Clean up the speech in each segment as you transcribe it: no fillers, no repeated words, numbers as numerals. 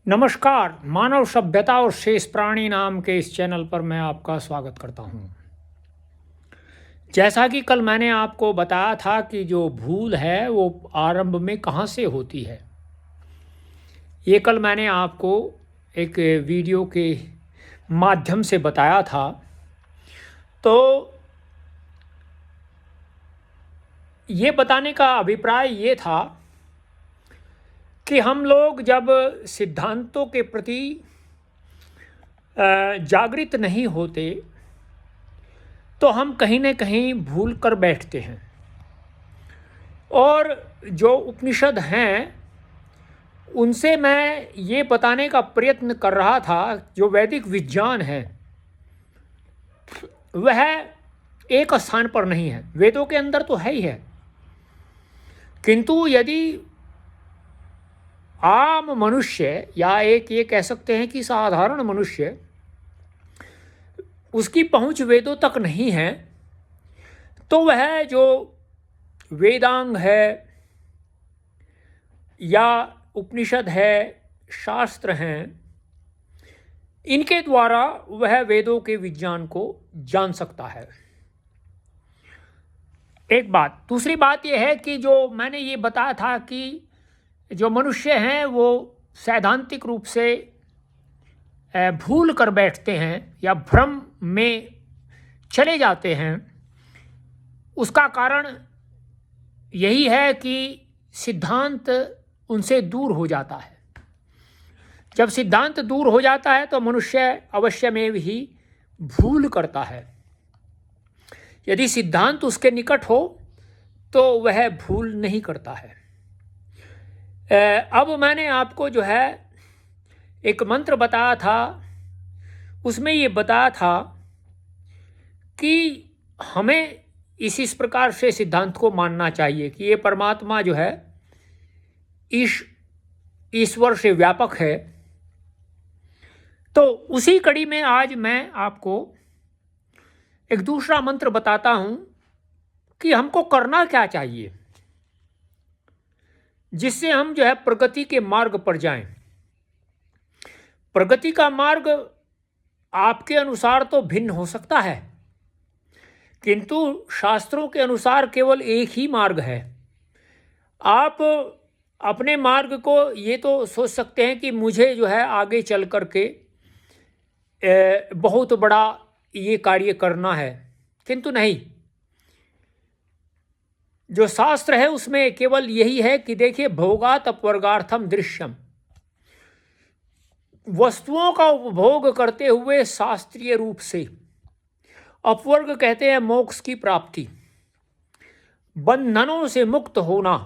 नमस्कार। मानव सभ्यता और शेष प्राणी नाम के इस चैनल पर मैं आपका स्वागत करता हूं। जैसा कि कल मैंने आपको बताया था कि जो भूल है वो आरंभ में कहां से होती है, ये कल मैंने आपको एक वीडियो के माध्यम से बताया था। तो ये बताने का अभिप्राय ये था कि हम लोग जब सिद्धांतों के प्रति जागृत नहीं होते तो हम कहीं न कहीं भूल कर बैठते हैं। और जो उपनिषद हैं उनसे मैं ये बताने का प्रयत्न कर रहा था, जो वैदिक विज्ञान है वह एक स्थान पर नहीं है। वेदों के अंदर तो है ही है, किंतु यदि आम मनुष्य या एक ये कह सकते हैं कि साधारण मनुष्य, उसकी पहुंच वेदों तक नहीं है, तो वह जो वेदांग है या उपनिषद है, शास्त्र हैं, इनके द्वारा वह वेदों के विज्ञान को जान सकता है। एक बात। दूसरी बात यह है कि जो मैंने ये बताया था कि जो मनुष्य हैं वो सैद्धांतिक रूप से भूल कर बैठते हैं या भ्रम में चले जाते हैं। उसका कारण यही है कि सिद्धांत उनसे दूर हो जाता है। जब सिद्धांत दूर हो जाता है तो मनुष्य अवश्य में भी भूल करता है। यदि सिद्धांत उसके निकट हो तो वह भूल नहीं करता है। अब मैंने आपको जो है एक मंत्र बताया था, उसमें ये बताया था कि हमें इस प्रकार से सिद्धांत को मानना चाहिए कि ये परमात्मा जो है ईश्वर से व्यापक है। तो उसी कड़ी में आज मैं आपको एक दूसरा मंत्र बताता हूं कि हमको करना क्या चाहिए, जिससे हम जो है प्रगति के मार्ग पर जाएं। प्रगति का मार्ग आपके अनुसार तो भिन्न हो सकता है, किंतु शास्त्रों के अनुसार केवल एक ही मार्ग है। आप अपने मार्ग को ये तो सोच सकते हैं कि मुझे जो है आगे चल कर के बहुत बड़ा ये कार्य करना है, किंतु नहीं। जो शास्त्र है उसमें केवल यही है कि देखिए, भोगात अपवर्गार्थम दृश्यम, वस्तुओं का उपभोग करते हुए शास्त्रीय रूप से अपवर्ग कहते हैं मोक्ष की प्राप्ति, बंधनों से मुक्त होना।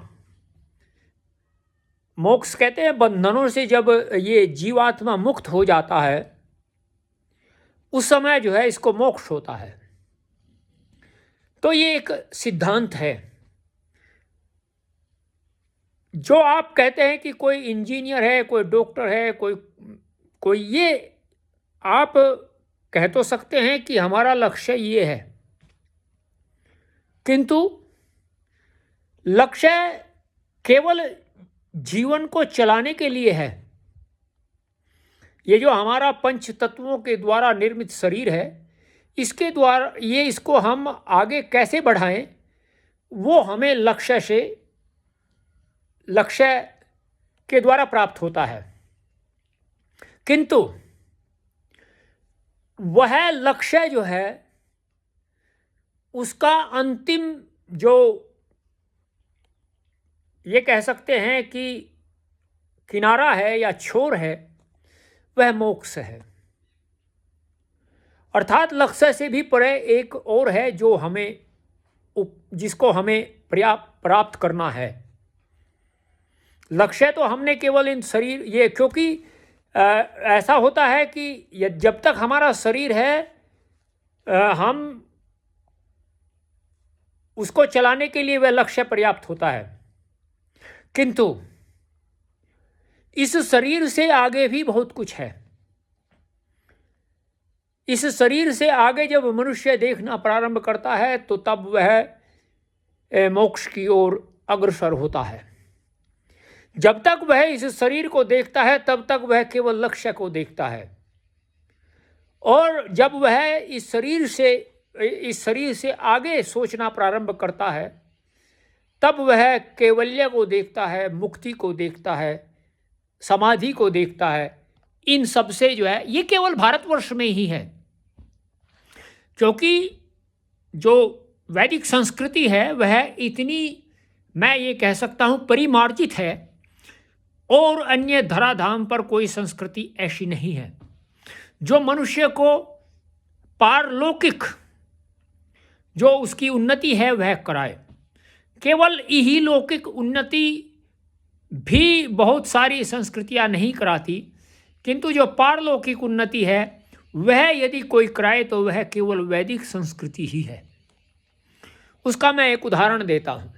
मोक्ष कहते हैं बंधनों से जब ये जीवात्मा मुक्त हो जाता है उस समय जो है इसको मोक्ष होता है। तो ये एक सिद्धांत है। जो आप कहते हैं कि कोई इंजीनियर है, कोई डॉक्टर है, कोई ये आप कह तो सकते हैं कि हमारा लक्ष्य ये है, किंतु लक्ष्य केवल जीवन को चलाने के लिए है। ये जो हमारा पंच तत्वों के द्वारा निर्मित शरीर है, इसके द्वारा इसको हम आगे कैसे बढ़ाएं, वो हमें लक्ष्य के द्वारा प्राप्त होता है। किंतु वह लक्ष्य जो है उसका अंतिम जो ये कह सकते हैं कि किनारा है या छोर है, वह मोक्ष है। अर्थात लक्ष्य से भी परे एक और है जो जिसको हमें प्राप्त करना है। लक्ष्य तो हमने केवल इन शरीर ये, क्योंकि ऐसा होता है कि जब तक हमारा शरीर है हम उसको चलाने के लिए वह लक्ष्य पर्याप्त होता है, किंतु इस शरीर से आगे भी बहुत कुछ है। इस शरीर से आगे जब मनुष्य देखना प्रारंभ करता है तो तब वह मोक्ष की ओर अग्रसर होता है। जब तक वह इस शरीर को देखता है तब तक वह केवल लक्ष्य को देखता है, और जब वह इस शरीर से आगे सोचना प्रारंभ करता है तब वह कैवल्य को देखता है, मुक्ति को देखता है, समाधि को देखता है। इन सब से जो है, ये केवल भारतवर्ष में ही है, क्योंकि जो वैदिक संस्कृति है वह इतनी, मैं ये कह सकता हूँ, परिमार्जित है, और अन्य धराधाम पर कोई संस्कृति ऐसी नहीं है जो मनुष्य को पारलौकिक जो उसकी उन्नति है वह कराए। केवल यही लौकिक उन्नति भी बहुत सारी संस्कृतियां नहीं कराती, किंतु जो पारलौकिक उन्नति है वह यदि कोई कराए तो वह केवल वैदिक संस्कृति ही है। उसका मैं एक उदाहरण देता हूं।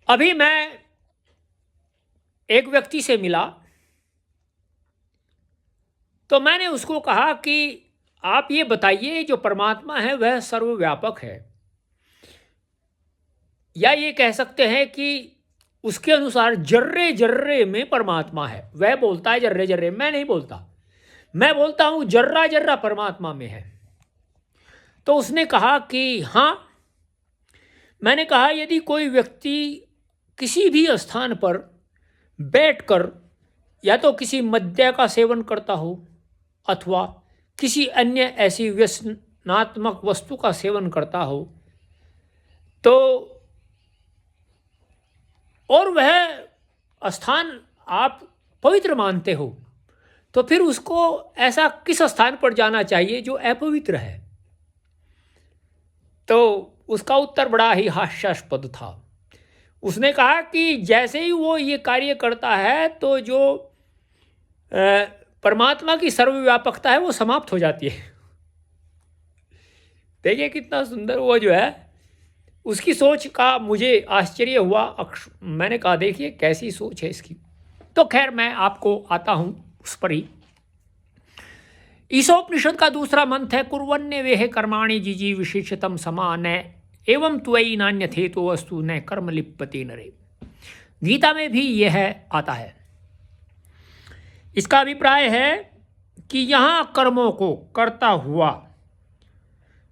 अभी मैं एक व्यक्ति से मिला तो मैंने उसको कहा कि आप ये बताइए, जो परमात्मा है वह सर्वव्यापक है, या ये कह सकते हैं कि उसके अनुसार जर्रे जर्रे में परमात्मा है। वह बोलता है जर्रे जर्रे, मैं नहीं बोलता, मैं बोलता हूं जर्रा जर्रा परमात्मा में है। तो उसने कहा कि हाँ। मैंने कहा यदि कोई व्यक्ति किसी भी स्थान पर बैठकर या तो किसी मद्य का सेवन करता हो अथवा किसी अन्य ऐसी व्यसनात्मक वस्तु का सेवन करता हो, तो और वह स्थान आप पवित्र मानते हो, तो फिर उसको ऐसा किस स्थान पर जाना चाहिए जो अपवित्र है? तो उसका उत्तर बड़ा ही हास्यास्पद था। उसने कहा कि जैसे ही वो ये कार्य करता है तो जो परमात्मा की सर्वव्यापकता है वो समाप्त हो जाती है। देखिए कितना सुंदर वो जो है, उसकी सोच का मुझे आश्चर्य हुआ। मैंने कहा देखिए कैसी सोच है इसकी। तो खैर मैं आपको आता हूं उस पर ही। ईशोपनिषद का दूसरा मंत्र है कुर्वन्ने वेह कर्माणि जिजी विशेषतम समान एवं त्वयि नान्यथे तो वस्तु न कर्म लिप्यते नरे। गीता में भी यह आता है। इसका अभिप्राय है कि यहाँ कर्मों को करता हुआ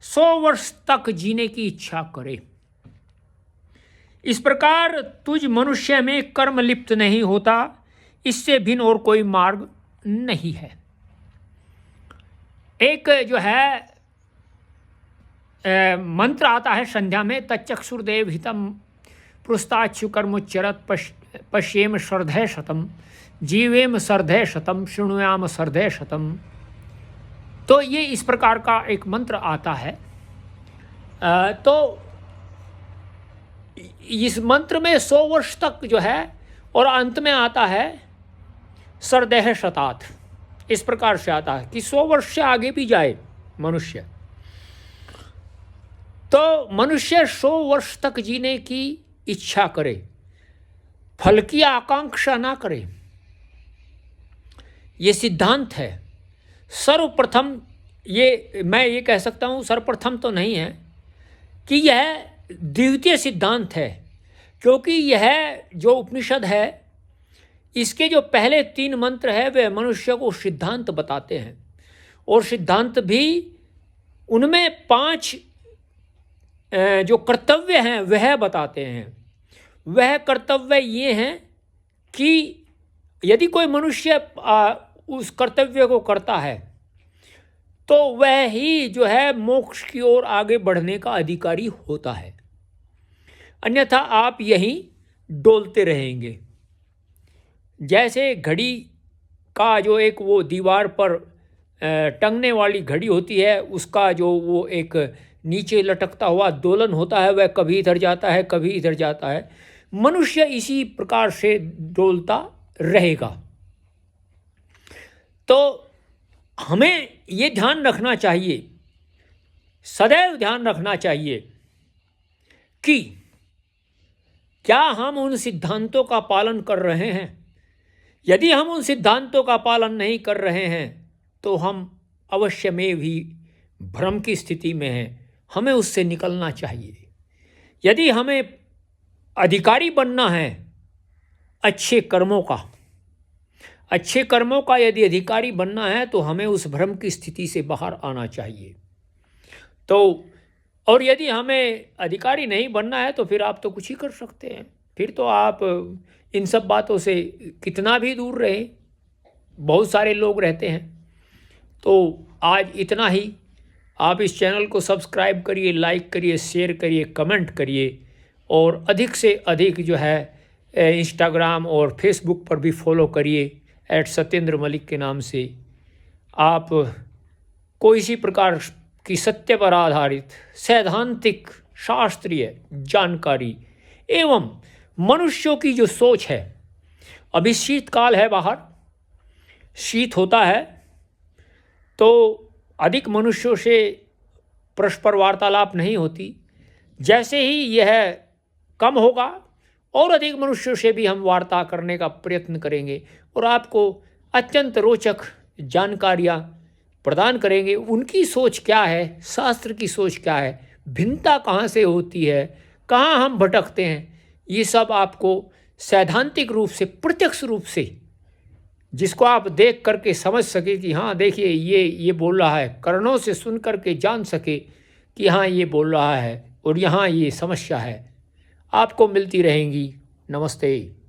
100 वर्ष तक जीने की इच्छा करे। इस प्रकार तुझ मनुष्य में कर्म लिप्त नहीं होता, इससे भिन्न और कोई मार्ग नहीं है। एक जो है मंत्र आता है संध्या में, तच्चक्षुर्देव हितम पृष्ठाच्यु कर्मुच्चरत पश्येम श्रद्धे शतम जीवेम श्रद्धे शतम शृणुयाम श्रद्धे शतम। तो ये इस प्रकार का एक मंत्र आता है। तो इस मंत्र में 100 वर्ष तक जो है, और अंत में आता है श्रद्धेः शतात्। इस प्रकार से आता है कि 100 वर्ष से आगे भी जाए मनुष्य, तो मनुष्य 100 वर्ष तक जीने की इच्छा करे, फल की आकांक्षा ना करे। ये सिद्धांत है। सर्वप्रथम ये मैं ये कह सकता हूँ, सर्वप्रथम तो नहीं है कि यह द्वितीय सिद्धांत है, क्योंकि यह जो उपनिषद है इसके जो पहले 3 मंत्र है वे मनुष्य को सिद्धांत बताते हैं, और सिद्धांत भी उनमें 5 जो कर्तव्य हैं वह बताते हैं। वह कर्तव्य ये हैं कि यदि कोई मनुष्य उस कर्तव्य को करता है तो वह ही जो है मोक्ष की ओर आगे बढ़ने का अधिकारी होता है, अन्यथा आप यहीं डोलते रहेंगे। जैसे घड़ी का जो एक वो दीवार पर टंगने वाली घड़ी होती है, उसका जो वो एक नीचे लटकता हुआ दोलन होता है, वह कभी इधर जाता है कभी इधर जाता है। मनुष्य इसी प्रकार से डोलता रहेगा। तो हमें ये ध्यान रखना चाहिए, सदैव ध्यान रखना चाहिए कि क्या हम उन सिद्धांतों का पालन कर रहे हैं। यदि हम उन सिद्धांतों का पालन नहीं कर रहे हैं तो हम अवश्य में भी भ्रम की स्थिति में हैं। हमें उससे निकलना चाहिए। यदि हमें अधिकारी बनना है अच्छे कर्मों का, अच्छे कर्मों का यदि अधिकारी बनना है तो हमें उस भ्रम की स्थिति से बाहर आना चाहिए। तो और यदि हमें अधिकारी नहीं बनना है तो फिर आप तो कुछ ही कर सकते हैं, फिर तो आप इन सब बातों से कितना भी दूर रहें, बहुत सारे लोग रहते हैं। तो आज इतना ही। आप इस चैनल को सब्सक्राइब करिए, लाइक करिए, शेयर करिए, कमेंट करिए और अधिक से अधिक जो है इंस्टाग्राम और फेसबुक पर भी फॉलो करिए @सत्येंद्र मलिक के नाम से। आप कोई इसी प्रकार की सत्य पर आधारित सैद्धांतिक शास्त्रीय जानकारी एवं मनुष्यों की जो सोच है, अभी शीतकाल है, बाहर शीत होता है, तो अधिक मनुष्यों से परस्पर वार्तालाप नहीं होती। जैसे ही यह कम होगा और अधिक मनुष्यों से भी हम वार्ता करने का प्रयत्न करेंगे और आपको अत्यंत रोचक जानकारियाँ प्रदान करेंगे। उनकी सोच क्या है, शास्त्र की सोच क्या है, भिन्नता कहाँ से होती है, कहाँ हम भटकते हैं, ये सब आपको सैद्धांतिक रूप से, प्रत्यक्ष रूप से, जिसको आप देख करके समझ सके कि हाँ देखिए ये बोल रहा है, कर्णों से सुन करके जान सके कि हाँ ये बोल रहा है और यहाँ ये समस्या है, आपको मिलती रहेंगी। नमस्ते।